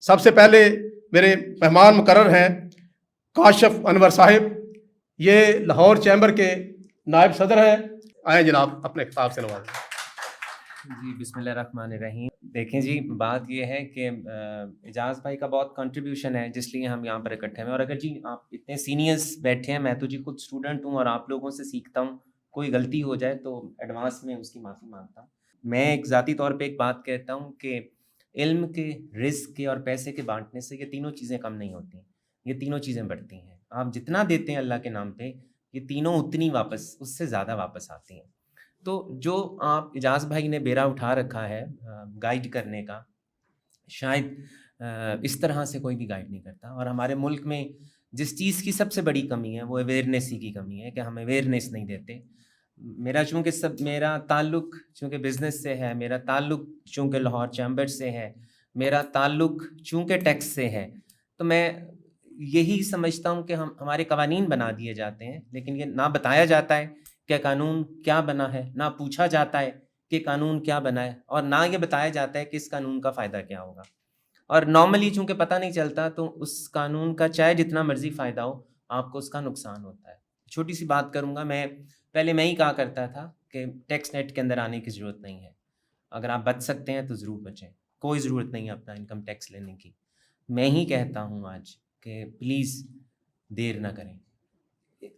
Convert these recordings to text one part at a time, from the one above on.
سب سے پہلے میرے مہمان مقرر ہیں کاشف انور صاحب، یہ لاہور چیمبر کے نائب صدر ہیں. آئیں جناب اپنے خطاب سے نوازیں. جی بسم اللہ الرحمن الرحیم. دیکھیں جی، بات یہ ہے کہ اعجاز بھائی کا بہت کنٹریبیوشن ہے جس لیے ہم یہاں پر اکٹھے ہیں. اور اگر جی آپ اتنے سینئرز بیٹھے ہیں، میں تو جی خود اسٹوڈنٹ ہوں اور آپ لوگوں سے سیکھتا ہوں، کوئی غلطی ہو جائے تو ایڈوانس میں اس کی معافی مانگتا ہوں. میں ایک ذاتی طور پہ ایک بات کہتا ہوں کہ علم کے، رزق کے اور پیسے کے بانٹنے سے یہ تینوں چیزیں کم نہیں ہوتی، یہ تینوں چیزیں بڑھتی ہیں. آپ جتنا دیتے ہیں اللہ کے نام پہ، یہ تینوں اتنی واپس، اس سے زیادہ واپس آتی ہیں. تو جو آپ اعجاز بھائی نے بیڑا اٹھا رکھا ہے گائیڈ کرنے کا، شاید اس طرح سے کوئی بھی گائیڈ نہیں کرتا. اور ہمارے ملک میں جس چیز کی سب سے بڑی کمی ہے وہ اویئرنیس ہی کی کمی ہے کہ ہم اویئرنیس نہیں دیتے. میرا تعلق چونکہ بزنس سے ہے، میرا تعلق چونکہ لاہور چیمبر سے ہے، میرا تعلق چونکہ ٹیکس سے ہے، تو میں یہی سمجھتا ہوں کہ ہمارے قوانین بنا دیے جاتے ہیں، لیکن یہ نہ بتایا جاتا ہے کہ قانون کیا بنا ہے، نہ پوچھا جاتا ہے کہ قانون کیا بنا ہے، اور نہ یہ بتایا جاتا ہے کہ اس قانون کا فائدہ کیا ہوگا. اور نارملی چونکہ پتہ نہیں چلتا تو اس قانون کا چاہے جتنا مرضی فائدہ ہو، آپ کو اس کا نقصان ہوتا ہے. چھوٹی سی بات کروں گا. پہلے میں ہی کہا کرتا تھا کہ ٹیکس نیٹ کے اندر آنے کی ضرورت نہیں ہے، اگر آپ بچ سکتے ہیں تو ضرور بچیں، کوئی ضرورت نہیں ہے اپنا انکم ٹیکس لینے کی. میں ہی کہتا ہوں آج کہ پلیز دیر نہ کریں.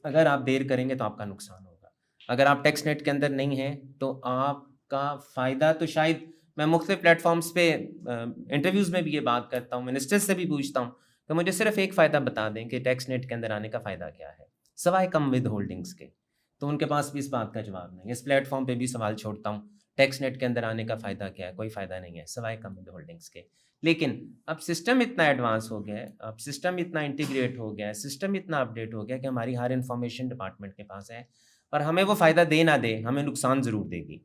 اگر آپ دیر کریں گے تو آپ کا نقصان ہوگا. اگر آپ ٹیکس نیٹ کے اندر نہیں ہیں تو آپ کا فائدہ تو شاید، میں مختلف پلیٹ فارمز پہ انٹرویوز میں بھی یہ بات کرتا ہوں، منسٹر سے بھی پوچھتا ہوں کہ مجھے صرف ایک فائدہ بتا دیں کہ ٹیکس نیٹ کے اندر آنے کا فائدہ کیا ہے سوائے کم ود ہولڈنگس کے. تو ان کے پاس بھی اس بات کا جواب نہیں. اس پلیٹ فارم پہ بھی سوال چھوڑتا ہوں، ٹیکس نیٹ کے اندر آنے کا فائدہ کیا ہے؟ کوئی فائدہ نہیں ہے سوائے کم ود ہولڈنگس کے. لیکن اب سسٹم اتنا ایڈوانس ہو گیا ہے، اب سسٹم اتنا انٹیگریٹ ہو گیا ہے، سسٹم اتنا اپڈیٹ ہو گیا کہ ہماری ہر انفارمیشن ڈپارٹمنٹ کے پاس ہے، اور ہمیں وہ فائدہ دے نہ دے ہمیں نقصان ضرور دے گی.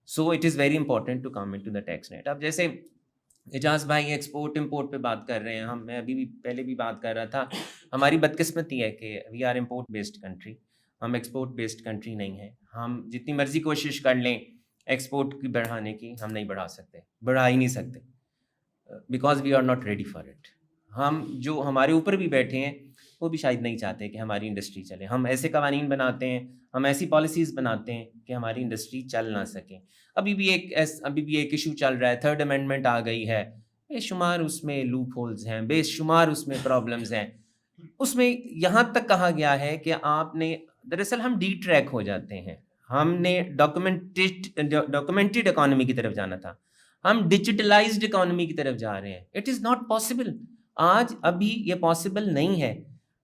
So it is very important to come into the tax net. اب جیسے اعجاز بھائی ایکسپورٹ امپورٹ پہ بات کر رہے ہیں، میں ابھی بھی پہلے بھی بات کر رہا تھا، ہماری بدقسمتی ہے کہ we are import based country, ہم ایکسپورٹ بیسڈ کنٹری نہیں ہیں. ہم جتنی مرضی کوشش کر لیں ایکسپورٹ کی بڑھانے کی، ہم نہیں بڑھا سکتے، بڑھا ہی نہیں سکتے، because we are not ready for it. ہم جو ہمارے اوپر بھی بیٹھے ہیں وہ بھی شاید نہیں چاہتے کہ ہماری انڈسٹری چلے. ہم ایسے قوانین بناتے ہیں، ہم ایسی پالیسیز بناتے ہیں کہ ہماری انڈسٹری چل نہ سکے. ابھی بھی ایک ایشو چل رہا ہے، تھرڈ امینڈمنٹ آ گئی ہے، بے شمار اس میں لوپ ہولز ہیں، بے شمار اس میں پرابلمز ہیں. اس میں یہاں تک کہا گیا ہے کہ آپ نے، دراصل ہم ڈی ٹریک ہو جاتے ہیں. ہم نے ڈاکومنٹڈ اکانومی کی طرف جانا تھا، ہم ڈیجیٹلائزڈ اکانومی کی طرف جا رہے ہیں. It is not possible. آج ابھی یہ پاسبل نہیں ہے.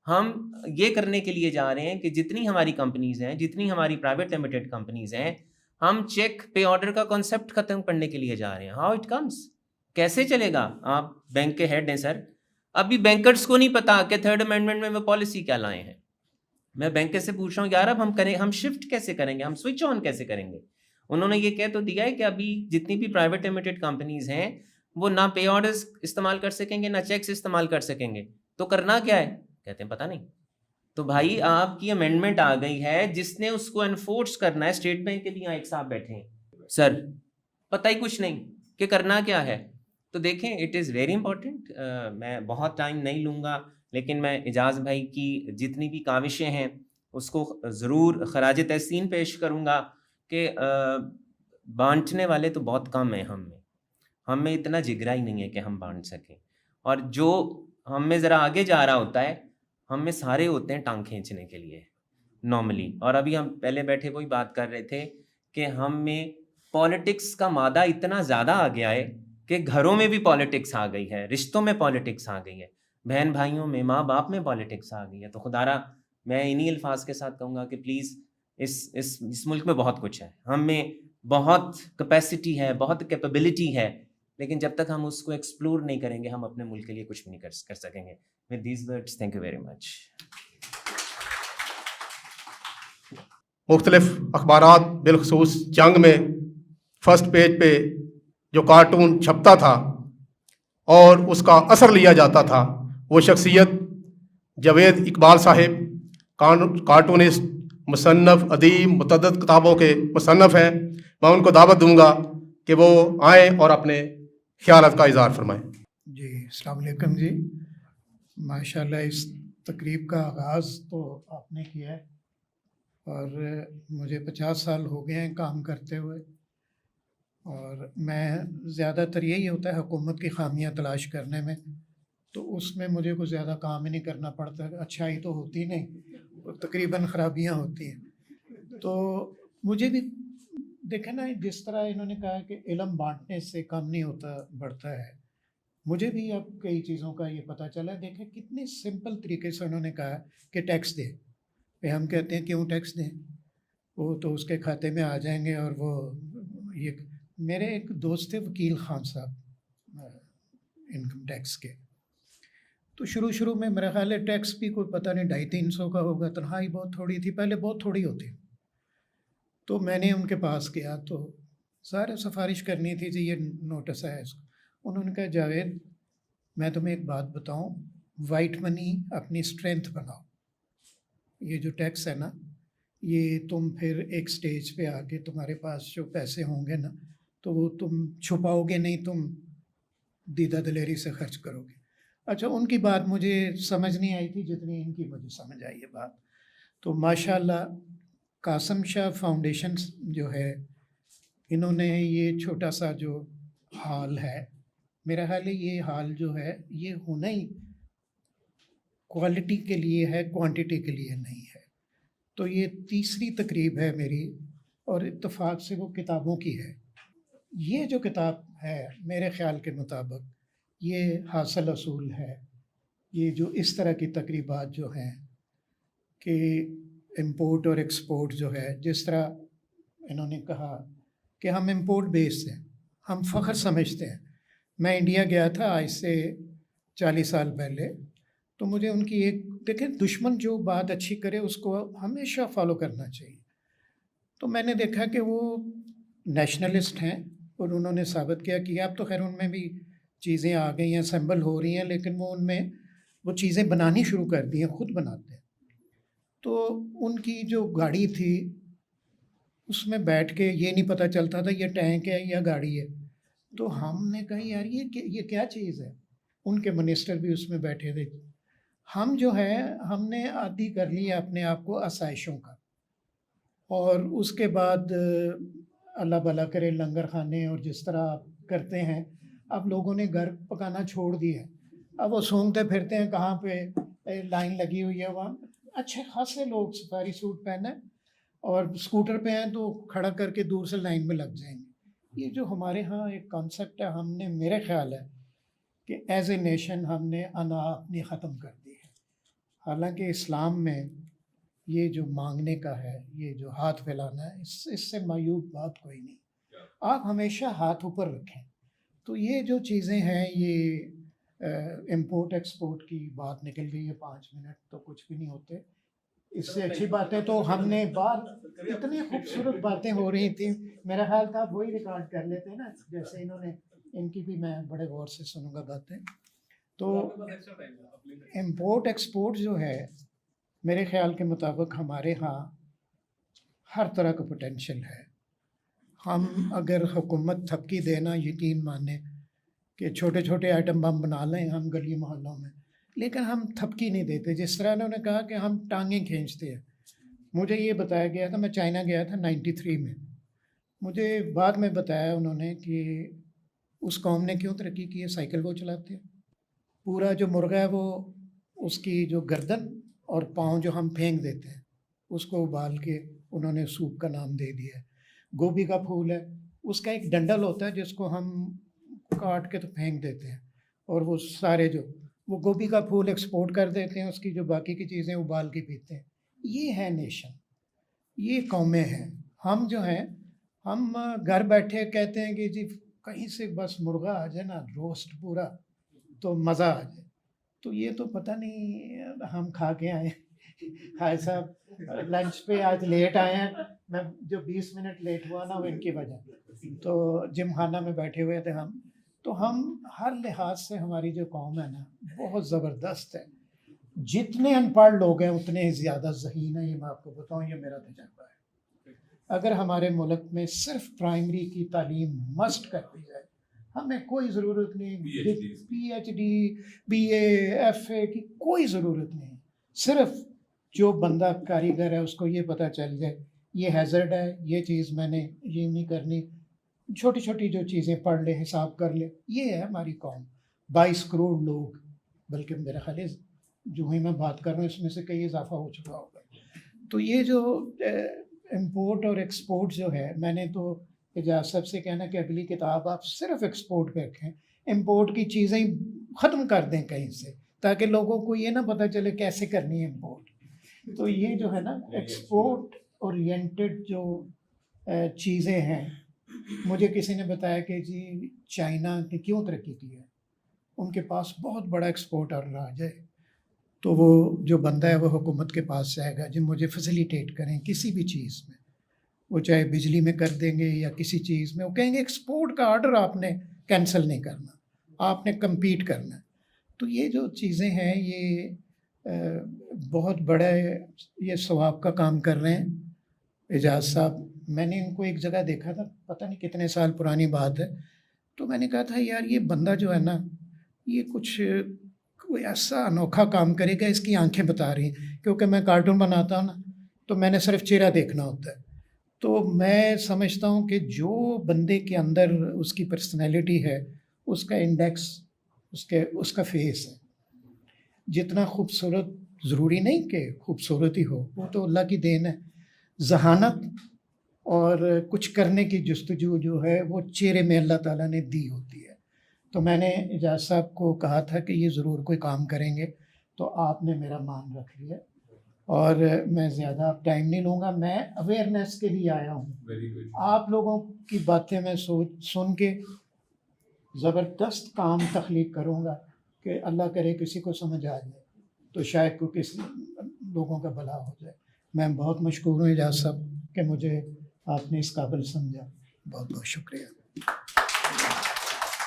ہم یہ کرنے کے لیے جا رہے ہیں کہ جتنی ہماری کمپنیز ہیں، جتنی ہماری پرائیویٹ لمیٹڈ کمپنیز ہیں، ہم چیک پے آرڈر کا کانسیپٹ ختم کرنے کے لیے جا رہے ہیں. How it comes? کیسے چلے گا؟ آپ بینک کے ہیڈ ہیں سر، ابھی بینکرز کو نہیں پتا کہ تھرڈ امینڈمنٹ میں وہ پالیسی کیا لائے ہیں. میں بینکر سے پوچھ رہا ہوں یار اب ہم شفٹ کیسے کریں گے، ہم سوئچ آن کیسے کریں گے؟ انہوں نے یہ کہہ تو دیا ہے کہ ابھی جتنی بھی پرائیویٹ لمیٹڈ کمپنیز ہیں وہ نہ پے آرڈرز استعمال کر سکیں گے، نہ چیکس استعمال کر سکیں گے. تو کرنا کیا ہے؟ کہتے ہیں پتہ نہیں. تو بھائی آپ کی امینڈمنٹ آ گئی ہے، جس نے اس کو انفورس کرنا ہے. اسٹیٹ بینک کے بھی یہاں ایک صاحب بیٹھے ہیں سر، پتہ ہی کچھ نہیں کہ کرنا کیا ہے. تو دیکھیں اٹ از ویری امپورٹنٹ. میں بہت ٹائم نہیں لوں گا، لیکن میں اعجاز بھائی کی جتنی بھی کاوشیں ہیں اس کو ضرور خراج تحسین پیش کروں گا کہ بانٹنے والے تو بہت کم ہیں. ہم میں اتنا جگرا ہی نہیں ہے کہ ہم بانٹ سکیں. اور جو ہم میں ذرا آگے جا رہا ہوتا ہے، ہم میں سارے ہوتے ہیں ٹانگ کھینچنے کے لیے نارملی. اور ابھی ہم پہلے بیٹھے وہی بات کر رہے تھے کہ ہم میں پالیٹکس کا مادہ اتنا زیادہ آ گیا ہے کہ گھروں میں بھی پالیٹکس آ گئی ہے، رشتوں میں پالیٹکس آ گئی ہے، بہن بھائیوں میں، ماں باپ میں پالیٹکس آ گئی ہے. تو خدارا میں انہی الفاظ کے ساتھ کہوں گا کہ پلیز اس ملک میں بہت کچھ ہے، ہم میں بہت کیپیسٹی ہے، بہت کیپیبلٹی ہے، لیکن جب تک ہم اس کو ایکسپلور نہیں کریں گے ہم اپنے ملک کے لیے کچھ بھی نہیں کر سکیں گے. With these words, thank you very much. مختلف اخبارات بالخصوص جنگ میں فرسٹ پیج پہ جو کارٹون چھپتا تھا اور اس کا اثر لیا جاتا تھا، وہ شخصیت جاوید اقبال صاحب، کارٹونسٹ، مصنف، ادیب، متعدد کتابوں کے مصنف ہیں. میں ان کو دعوت دوں گا کہ وہ آئیں اور اپنے خیالات کا اظہار فرمائیں. جی السلام علیکم جی. ماشاءاللہ اس تقریب کا آغاز تو آپ نے کیا ہے اور مجھے 50 سال ہو گئے ہیں کام کرتے ہوئے, اور میں زیادہ تر یہی ہوتا ہے حکومت کی خامیاں تلاش کرنے میں, تو اس میں مجھے کوئی زیادہ کام ہی نہیں کرنا پڑتا. اچھائی تو ہوتی نہیں, تقریباً خرابیاں ہوتی ہیں. تو مجھے بھی دیکھیں نا, جس طرح انہوں نے کہا کہ علم بانٹنے سے کم نہیں ہوتا بڑھتا ہے, مجھے بھی اب کئی چیزوں کا یہ پتہ چلا. دیکھیں کتنی سمپل طریقے سے انہوں نے کہا کہ ٹیکس دے. پہ ہم کہتے ہیں کیوں ٹیکس دیں, وہ تو اس کے کھاتے میں آ جائیں گے. اور وہ یہ میرے ایک دوست تھے وکیل خان صاحب انکم ٹیکس کے, تو شروع میں میرا خیال ہے ٹیکس بھی کوئی پتہ نہیں 250-300 کا ہوگا, تنخواہ بہت تھوڑی تھی, پہلے بہت تھوڑی ہوتی. تو میں نے ان کے پاس گیا تو سارے سفارش کرنی تھی جی, یہ نوٹس ہے اس کو. انہوں نے کہا جاوید میں تمہیں ایک بات بتاؤں, وائٹ منی اپنی اسٹرینتھ بناؤ. یہ جو ٹیکس ہے نا, یہ تم پھر ایک سٹیج پہ آ کے تمہارے پاس جو پیسے ہوں گے نا, تو وہ تم چھپاؤ گے نہیں, تم دیدہ دلیری سے خرچ کرو گے. اچھا, ان کی بات مجھے سمجھ نہیں آئی تھی جتنی ان کی مجھے سمجھ آئی ہے بات. تو ماشاءاللہ قاسم شاہ فاؤنڈیشن جو ہے, انہوں نے یہ چھوٹا سا جو ہال ہے, میرا خیال ہے یہ ہال جو ہے یہ ہونا ہی کوالٹی کے لیے ہے, کوانٹٹی کے لیے نہیں ہے. تو یہ تیسری تقریب ہے میری, اور اتفاق سے وہ کتابوں کی ہے. یہ جو کتاب ہے میرے خیال کے مطابق یہ حاصل اصول ہے. یہ جو اس طرح کی تقریبات جو ہیں کہ امپورٹ اور ایکسپورٹ جو ہے, جس طرح انہوں نے کہا کہ ہم امپورٹ بیس ہیں, ہم فخر سمجھتے ہیں. میں انڈیا گیا تھا آج سے 40 سال پہلے, تو مجھے ان کی ایک دیکھیں, دشمن جو بات اچھی کرے اس کو ہمیشہ فالو کرنا چاہیے. تو میں نے دیکھا کہ وہ نیشنلسٹ ہیں, اور انہوں نے ثابت کیا کہ اب تو خیر ان میں بھی چیزیں آ گئی ہیں, اسمبل ہو رہی ہیں, لیکن وہ ان میں وہ چیزیں بنانی شروع کر دی ہیں, خود بناتے ہیں. تو ان کی جو گاڑی تھی اس میں بیٹھ کے یہ نہیں پتہ چلتا تھا یہ ٹینک ہے یا گاڑی ہے. تو ہم نے کہا یار یہ کیا چیز ہے. ان کے منسٹر بھی اس میں بیٹھے تھے. ہم جو ہے ہم نے عادی کر لیا اپنے آپ کو آسائشوں کا, اور اس کے بعد اللہ بھلا کرے لنگر خانے اور جس طرح آپ کرتے ہیں, اب لوگوں نے گھر پکانا چھوڑ دیا ہے. اب وہ سونگتے پھرتے ہیں کہاں پہ لائن لگی ہوئی ہے. وہاں اچھے خاصے لوگ سفاری سوٹ پہنے اور اسکوٹر پہ ہیں تو کھڑا کر کے دور سے لائن میں لگ جائیں گے. یہ جو ہمارے ہاں ایک کانسیپٹ ہے, ہم نے میرے خیال ہے کہ ایز اے نیشن ہم نے انا اپنی ختم کر دی ہے. حالانکہ اسلام میں یہ جو مانگنے کا ہے, یہ جو ہاتھ پھیلانا ہے, اس سے معیوب بات کوئی نہیں. آپ ہمیشہ ہاتھ اوپر رکھیں. تو یہ جو چیزیں ہیں, یہ امپورٹ ایکسپورٹ کی بات نکل گئی ہے 5 منٹ, تو کچھ بھی نہیں ہوتے. اس سے اچھی باتیں تو ہم نے اتنی خوبصورت باتیں ہو رہی تھیں, میرا خیال تھا وہی ریکارڈ کر لیتے نا, جیسے انہوں نے, ان کی بھی میں بڑے غور سے سنوں گا باتیں. تو امپورٹ ایکسپورٹ جو ہے میرے خیال کے مطابق ہمارے ہاں ہر طرح کا پوٹینشیل ہے. ہم اگر حکومت تھپکی دینا, یقین مانیں کہ چھوٹے چھوٹے آئٹم بم بنا لیں ہم گلی محلوں میں, لیکن ہم تھپکی نہیں دیتے. جس طرح انہوں نے کہا کہ ہم ٹانگیں کھینچتے ہیں. مجھے یہ بتایا گیا تھا, میں چائنا گیا تھا 93 میں, مجھے بعد میں بتایا انہوں نے کہ اس قوم نے کیوں ترقی کی ہے, سائیکل وہ چلاتے ہیں. پورا جو مرغا ہے وہ اس کی جو گردن اور پاؤں جو ہم پھینک دیتے ہیں, اس کو ابال کے انہوں نے سوپ کا نام دے دیا ہے. گوبھی کا پھول ہے, اس کا ایک ڈنڈل ہوتا ہے جس کو ہم کاٹ کے تو پھینک دیتے ہیں, اور وہ سارے جو وہ گوبھی کا پھول ایکسپورٹ کر دیتے ہیں, اس کی جو باقی کی چیزیں ابال کے پیتے ہیں. یہ ہے نیشن, یہ قومیں ہیں. ہم جو ہیں ہم گھر بیٹھے کہتے ہیں کہ جی کہیں سے بس مرغا آ جائے نا, روسٹ پورا, تو مزہ آ جائے. تو یہ تو پتہ نہیں ہم کھا کے آئے. خائر صاحب لنچ پہ آج لیٹ آئے ہیں, میں جو 20 منٹ لیٹ ہوا نا وہ ان کی وجہ, تو جم خانہ میں بیٹھے ہوئے تھے ہم. تو ہم ہر لحاظ سے ہماری جو قوم ہے نا بہت زبردست ہے. جتنے ان پڑھ لوگ ہیں اتنے ہی زیادہ ذہین ہیں, یہ میں آپ کو بتاؤں, یہ میرا تجربہ ہے. اگر ہمارے ملک میں صرف پرائمری کی تعلیم مسٹ کر دی جائے ہمیں کوئی ضرورت نہیں PhD BA FA کی کوئی ضرورت نہیں. صرف جو بندہ کاریگر ہے اس کو یہ پتہ چل جائے یہ ہیزرڈ ہے, یہ چیز میں نے یہ نہیں کرنی, چھوٹی چھوٹی جو چیزیں پڑھ لے, حساب کر لے. یہ ہے ہماری قوم. 22 کروڑ لوگ, بلکہ میرا خیال ہے جو ہی میں بات کر رہا ہوں اس میں سے کئی اضافہ ہو چکا ہوگا. تو یہ جو امپورٹ اور ایکسپورٹ جو ہے, میں نے تو اجاز صاحب سے کہنا کہ اگلی کتاب آپ صرف ایکسپورٹ پہ رکھیں, امپورٹ کی چیزیں ختم کر دیں کہیں سے, تاکہ لوگوں کو یہ نہ پتہ چلے کیسے کرنی ہے امپورٹ. تو یہ جو ہے نا ایکسپورٹ اورینٹڈ جو چیزیں ہیں, مجھے کسی نے بتایا کہ جی چائنا نے کیوں ترقی کی ہے, ان کے پاس بہت بڑا ایکسپورٹ راج ہے. تو وہ جو بندہ ہے وہ حکومت کے پاس جائے گا, جن مجھے فیسیلیٹیٹ کریں کسی بھی چیز میں, وہ چاہے بجلی میں کر دیں گے یا کسی چیز میں, وہ کہیں گے ایکسپورٹ کا آرڈر آپ نے کینسل نہیں کرنا, آپ نے کمپیٹ کرنا. تو یہ جو چیزیں ہیں یہ بہت بڑا یہ ثواب کا کام کر رہے ہیں اعجاز صاحب. میں نے ان کو ایک جگہ دیکھا تھا, پتہ نہیں کتنے سال پرانی بات ہے, تو میں نے کہا تھا یار یہ بندہ جو ہے نا یہ کچھ کوئی ایسا انوکھا کام کرے گا, اس کی آنکھیں بتا رہی ہیں. کیونکہ میں کارٹون بناتا ہوں نا, تو میں نے صرف چہرہ دیکھنا ہوتا ہے. تو میں سمجھتا ہوں کہ جو بندے کے اندر اس کی پرسنالٹی ہے, اس کا انڈیکس اس کا فیس ہے. جتنا خوبصورت ضروری نہیں کہ خوبصورتی ہو, وہ تو اللہ کی دین ہے. ذہانت اور کچھ کرنے کی جستجو جو ہے وہ چہرے میں اللہ تعالیٰ نے دی ہوتی ہے. تو میں نے اعجاز صاحب کو کہا تھا کہ یہ ضرور کوئی کام کریں گے, تو آپ نے میرا مان رکھ لیا. اور میں زیادہ ٹائم نہیں لوں گا, میں اویئرنیس کے لیے آیا ہوں. آپ لوگوں کی باتیں میں سن کے زبردست کام تخلیق کروں گا کہ اللہ کرے کسی کو سمجھ آ جائے, تو شاید کو کسی لوگوں کا بھلا ہو جائے. میں بہت مشکور ہوں اعجاز صاحب کہ مجھے آپ نے اس قابل سمجھا. بہت بہت شکریہ.